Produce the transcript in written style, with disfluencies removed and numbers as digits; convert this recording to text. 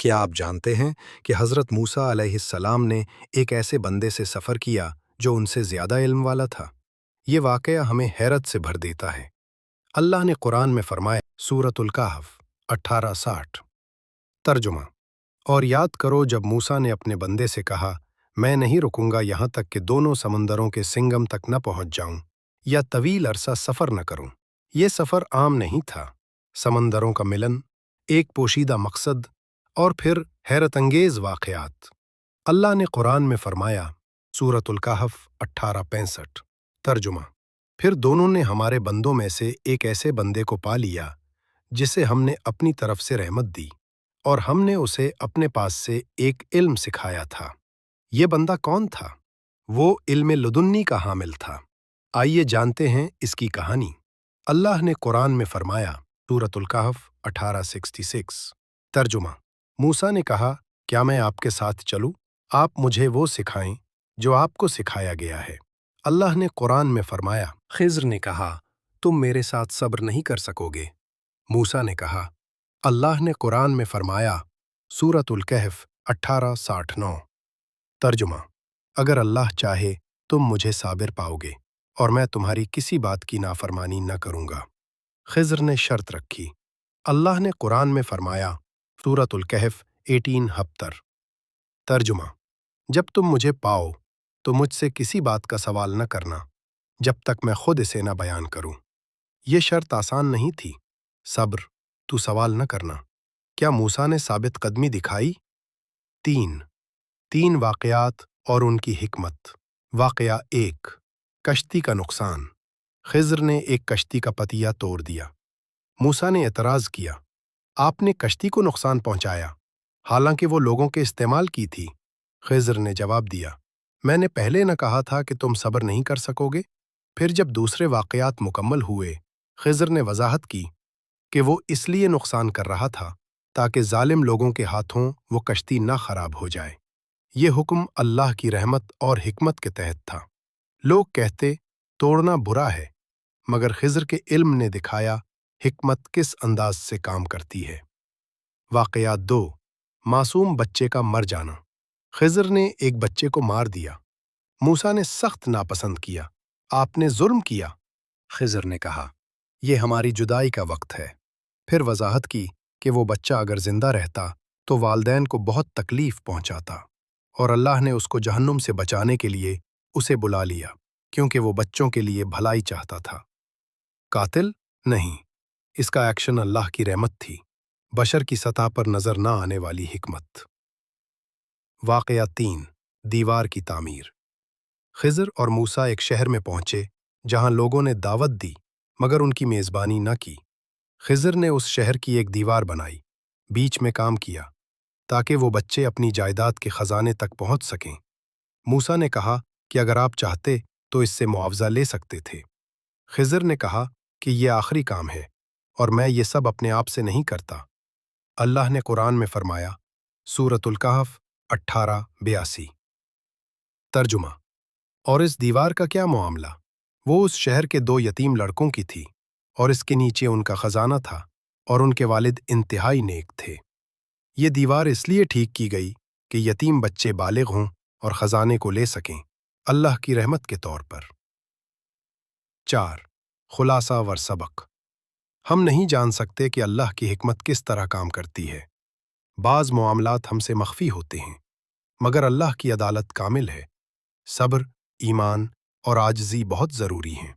کیا آپ جانتے ہیں کہ حضرت موسیٰ علیہ السلام نے ایک ایسے بندے سے سفر کیا جو ان سے زیادہ علم والا تھا؟ یہ واقعہ ہمیں حیرت سے بھر دیتا ہے۔ اللہ نے قرآن میں فرمایا، سورۃ الکہف 18:60۔ ترجمہ: اور یاد کرو جب موسیٰ نے اپنے بندے سے کہا، میں نہیں رکوں گا یہاں تک کہ دونوں سمندروں کے سنگم تک نہ پہنچ جاؤں یا طویل عرصہ سفر نہ کروں۔ یہ سفر عام نہیں تھا۔ سمندروں کا ملن، ایک پوشیدہ مقصد، اور پھر حیرت انگیز واقعات۔ اللہ نے قرآن میں فرمایا، سورۃ الکہف 18:65۔ ترجمہ: پھر دونوں نے ہمارے بندوں میں سے ایک ایسے بندے کو پا لیا جسے ہم نے اپنی طرف سے رحمت دی، اور ہم نے اسے اپنے پاس سے ایک علم سکھایا تھا۔ یہ بندہ کون تھا؟ وہ علم لدنی کا حامل تھا۔ آئیے جانتے ہیں اس کی کہانی۔ اللہ نے قرآن میں فرمایا، سورۃ الکہف 18:66۔ ترجمہ: موسیٰ نے کہا، کیا میں آپ کے ساتھ چلوں؟ آپ مجھے وہ سکھائیں جو آپ کو سکھایا گیا ہے۔ اللہ نے قرآن میں فرمایا، خضر نے کہا، تم میرے ساتھ صبر نہیں کر سکو گے۔ موسیٰ نے کہا، اللہ نے قرآن میں فرمایا، سورۃ الکہف 18:69۔ ترجمہ: اگر اللہ چاہے تم مجھے صابر پاؤ گے اور میں تمہاری کسی بات کی نافرمانی نہ کروں گا۔ خضر نے شرط رکھی۔ اللہ نے قرآن میں فرمایا، سورۃ الکہف 18:70۔ ترجمہ: جب تم مجھے پاؤ تو مجھ سے کسی بات کا سوال نہ کرنا جب تک میں خود اسے نہ بیان کروں۔ یہ شرط آسان نہیں تھی۔ صبر، تو سوال نہ کرنا۔ کیا موسیٰ نے ثابت قدمی دکھائی؟ تین واقعات اور ان کی حکمت۔ واقعہ 1، کشتی کا نقصان۔ خضر نے ایک کشتی کا پتیہ توڑ دیا۔ موسیٰ نے اعتراض کیا، آپ نے کشتی کو نقصان پہنچایا، حالانکہ وہ لوگوں کے استعمال کی تھی۔ خضر نے جواب دیا، میں نے پہلے نہ کہا تھا کہ تم صبر نہیں کر سکو گے؟ پھر جب دوسرے واقعات مکمل ہوئے، خضر نے وضاحت کی کہ وہ اس لیے نقصان کر رہا تھا تاکہ ظالم لوگوں کے ہاتھوں وہ کشتی نہ خراب ہو جائے۔ یہ حکم اللہ کی رحمت اور حکمت کے تحت تھا۔ لوگ کہتے توڑنا برا ہے، مگر خضر کے علم نے دکھایا حکمت کس انداز سے کام کرتی ہے۔ واقعہ 2، معصوم بچے کا مر جانا۔ خضر نے ایک بچے کو مار دیا۔ موسیٰ نے سخت ناپسند کیا، آپ نے ظلم کیا۔ خضر نے کہا، یہ ہماری جدائی کا وقت ہے۔ پھر وضاحت کی کہ وہ بچہ اگر زندہ رہتا تو والدین کو بہت تکلیف پہنچاتا، اور اللہ نے اس کو جہنم سے بچانے کے لیے اسے بلا لیا کیونکہ وہ بچوں کے لیے بھلائی چاہتا تھا۔ قاتل نہیں، اس کا ایکشن اللہ کی رحمت تھی، بشر کی سطح پر نظر نہ آنے والی حکمت۔ واقعہ 3، دیوار کی تعمیر۔ خضر اور موسیٰ ایک شہر میں پہنچے جہاں لوگوں نے دعوت دی مگر ان کی میزبانی نہ کی۔ خضر نے اس شہر کی ایک دیوار بنائی، بیچ میں کام کیا تاکہ وہ بچے اپنی جائیداد کے خزانے تک پہنچ سکیں۔ موسیٰ نے کہا کہ اگر آپ چاہتے تو اس سے معاوضہ لے سکتے تھے۔ خضر نے کہا کہ یہ آخری کام ہے اور میں یہ سب اپنے آپ سے نہیں کرتا۔ اللہ نے قرآن میں فرمایا، سورۃ الکہف 18:82۔ ترجمہ: اور اس دیوار کا کیا معاملہ؟ وہ اس شہر کے 2 یتیم لڑکوں کی تھی اور اس کے نیچے ان کا خزانہ تھا اور ان کے والد انتہائی نیک تھے۔ یہ دیوار اس لیے ٹھیک کی گئی کہ یتیم بچے بالغ ہوں اور خزانے کو لے سکیں، اللہ کی رحمت کے طور پر۔ 4، خلاصہ ور سبق۔ ہم نہیں جان سکتے کہ اللہ کی حکمت کس طرح کام کرتی ہے۔ بعض معاملات ہم سے مخفی ہوتے ہیں، مگر اللہ کی عدالت کامل ہے۔ صبر، ایمان اور عاجزی بہت ضروری ہیں۔